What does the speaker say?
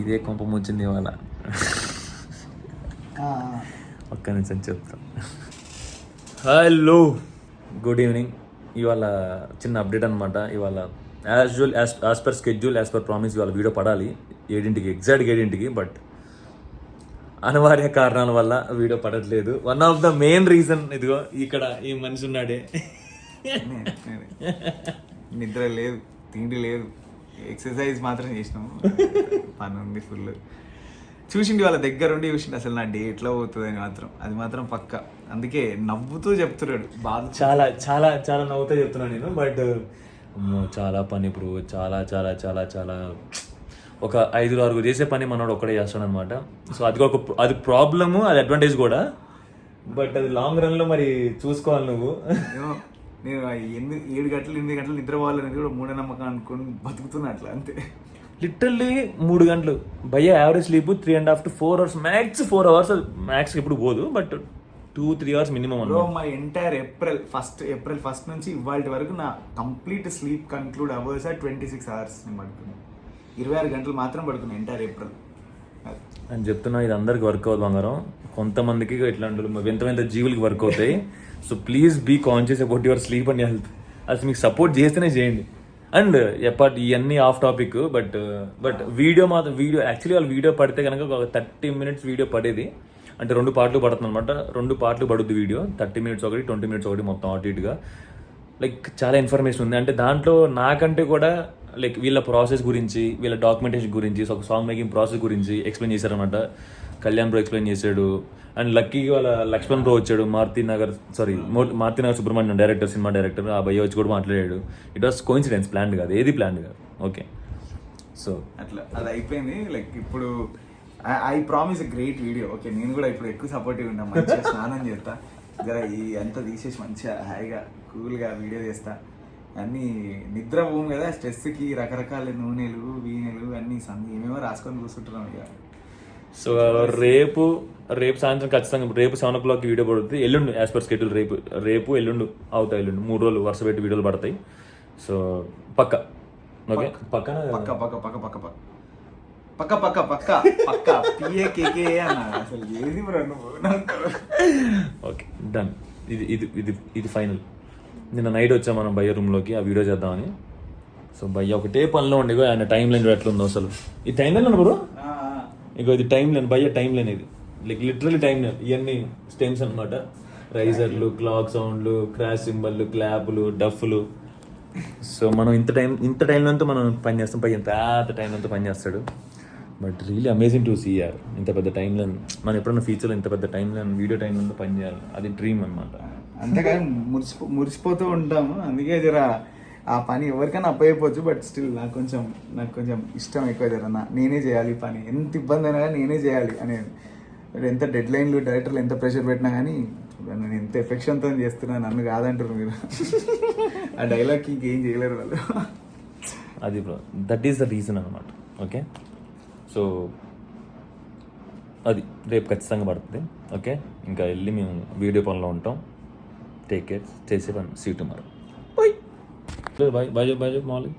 ఇదే కొంప ముంచింది ఇవాళ. ఒక్క నిమిషం చెప్తాం. Hello, good evening. ఇవాళ చిన్న అప్డేట్ అనమాట. ఇవాళ as per schedule, as per promise ఇవాళ వీడియో పడాలి 7ంటికి, ఎగ్జాక్ట్గా 7ంటికి. బట్ అనివార్య కారణాల వల్ల వీడియో పడట్లేదు. One of the main reason ఇదిగో ఇక్కడ ఈ మనిషి ఉన్నాడే. నిద్ర లేదు, తిండి లేదు, ఎక్సర్సైజ్ మాత్రం చేసినాము. పని ఉంది ఫుల్. చూసిండి వాళ్ళ దగ్గర ఉండి చూసిండి అసలు నా డే ఎట్లా పోతుంది అని మాత్రం, అది మాత్రం పక్క. అందుకే నవ్వుతూ చెప్తున్నాడు. బాధ చాలా చాలా చాలా నవ్వుతూ చెప్తున్నాను నేను. బట్ చాలా పని ఇప్పుడు, చాలా చాలా చాలా చాలా ఒక 5-6 చేసే పని మనోడు ఒక్కడే చేస్తాడు అనమాట. సో అది ప్రాబ్లము, అది అడ్వాంటేజ్ కూడా. బట్ అది లాంగ్ రన్లో మరి చూసుకోవాలి నువ్వు. నేను 7 గంటలు 8 గంటలు నిద్రపోవాలని కూడా మూఢనమ్మకం అనుకుని బతుకుతున్నా అట్లా, అంతే. లిటరల్లీ 3 గంటలు భయ్య average sleep 3.5 to 4 hours max. 4 hours max ఎప్పుడు పోదు, బట్ 2-3 hours మినిమం. మా ఎంటైర్ ఏప్రిల్ ఫస్ట్ నుంచి ఇవాళ వరకు నా complete sleep conclude hours 26 hours నేను పడుకున్నాను. 26 గంటలు మాత్రం పడుకున్నాను ఎంటైర్ ఏప్రిల్ అని చెప్తున్నా. ఇది అందరికి వర్క్ అవుతుంది బంగారం, కొంతమందికి ఇట్లాంటి వింత జీవులకి వర్క్ అవుతాయి. So please be conscious about your sleep and health. అసలు మీకు సపోర్ట్ చేస్తేనే చేయండి. అండ్ ఇవన్నీ off topic. But video actually వాళ్ళు వీడియో పడితే కనుక ఒక 30 minutes వీడియో పడేది. అంటే 2 పార్ట్లు పడుతుంది అనమాట. 2 పార్ట్లు పడుద్ది వీడియో. 30 minutes ఒకటి, 20 minutes ఒకటి, మొత్తం అటు ఇటుగా. లైక్ చాలా ఇన్ఫర్మేషన్ ఉంది. అంటే దాంట్లో నాకంటే కూడా లైక్ వీళ్ళ ప్రాసెస్ గురించి, వీళ్ళ డాక్యుమెంటేషన్ గురించి, ఒక సాంగ్ మేకింగ్ ప్రాసెస్ గురించి ఎక్స్ప్లెయిన్ చేశారనమాట. కళ్యాణ్ బ్రో ఎక్స్ప్లెయిన్ చేశాడు. అండ్ లక్కీగా వాళ్ళ లక్ష్మణ్ బ్రో వచ్చాడు. Maruthi Nagar Subrahmanyam director, cinema director. ఆ భయ్య వచ్చి కూడా మాట్లాడాడు. ఇట్ వాస్ కోఇన్సిడెన్స్, ప్లాన్డ్ కాదు, ఏది ప్లాన్డ్ కాదు. ఓకే, సో అట్లా అది అయిపోయింది. లైక్ ఇప్పుడు I promise great video. Okay, నేను కూడా ఇప్పుడు ఎక్కువ సపోర్టివ్ ఉన్నా. మంచిగా స్నానం చేస్తా, జర ఈ అంతా తీసేసి మంచిగా హాయిగా కూల్గా వీడియో చేస్తా. అన్నీ నిద్ర పోము కదా, స్ట్రెస్కి రకరకాల నూనెలు వీనెలు అన్నీ ఏమేమో రాసుకొని కూర్చుంటున్నాం ఇక. సో రేపు సాయంత్రం ఖచ్చితంగా, రేపు 7 o'clock వీడియో పడుతుంది. ఎల్లుండి యాజ్ పర్ స్కెడ్యూల్ రేపు ఎల్లుండి అవుతాయి. ఎల్లుండి 3 రోజులు వరుస పెట్టి వీడియోలు పడతాయి. సో పక్క ఓకే, పక్క పక్క పక్క పక్క పక్క పక్క పక్క పక్క పక్క పిఏకేకే అన్న అసలు ఏది ఓకే, డన్. ఇది ఫైనల్. నిన్న నైట్ వచ్చాం మనం భయ్య రూమ్లోకి ఆ వీడియో చేద్దామని. సో భయ్య ఒకటే పనిలో ఉండేగో, ఆయన టైం లైన్ ఎట్లుందో అసలు. ఈ టైం లైన్ బ్రో, ఇగో ఇది టైం లైన్. భయ్య టైం లైన్ ఇది, లైక్ లిటరలీ టైం లైన్. ఇవన్నీ స్టెమ్స్ అనమాట. రైజర్లు, క్లాక్ సౌండ్లు, క్రాష్ సింబల్లు, క్లాప్లు, డఫ్లు. సో మనం ఇంత టైంలో మనం పని చేస్తాం. పై ఎంత టైం అంతా పని చేస్తాడు. But really amazing to see యార్. ఇంత పెద్ద టైం లైన్ మనం ఎప్పుడన్నా ఫ్యూచర్లో ఇంత పెద్ద టైం లైన్, వీడియో టైం లైన్లో పని చేయాలి. అది డ్రీమ్ అనమాట. అంతేకాదు మురిసిపోతూ ఉంటాము. అందుకే జర ఆ పని ఎవరికైనా అప్పయిపోవచ్చు. బట్ స్టిల్ నాకు కొంచెం ఇష్టం ఎక్కువ. జర నేనే చేయాలి ఈ పని, ఎంత ఇబ్బంది అయినా కానీ నేనే చేయాలి అనేది. ఎంత డెడ్ లైన్లు, డైరెక్టర్లు ఎంత ప్రెషర్ పెట్టినా కానీ నేను ఎంత ఎఫెక్షన్తో చేస్తున్నాను, నన్ను కాదంటారు మీరు. ఆ డైలాగ్కి ఇంకేం చేయలేరు వాళ్ళు. అది bro, that is the reason అనమాట. ఓకే, సో అది రేపు ఖచ్చితంగా పడుతుంది. ఓకే, ఇంకా వెళ్ళి మేము వీడియో పనిలో ఉంటాం. టేక్ కేర్, చేసే పని. See tomorrow. Bye bye bye bye morning.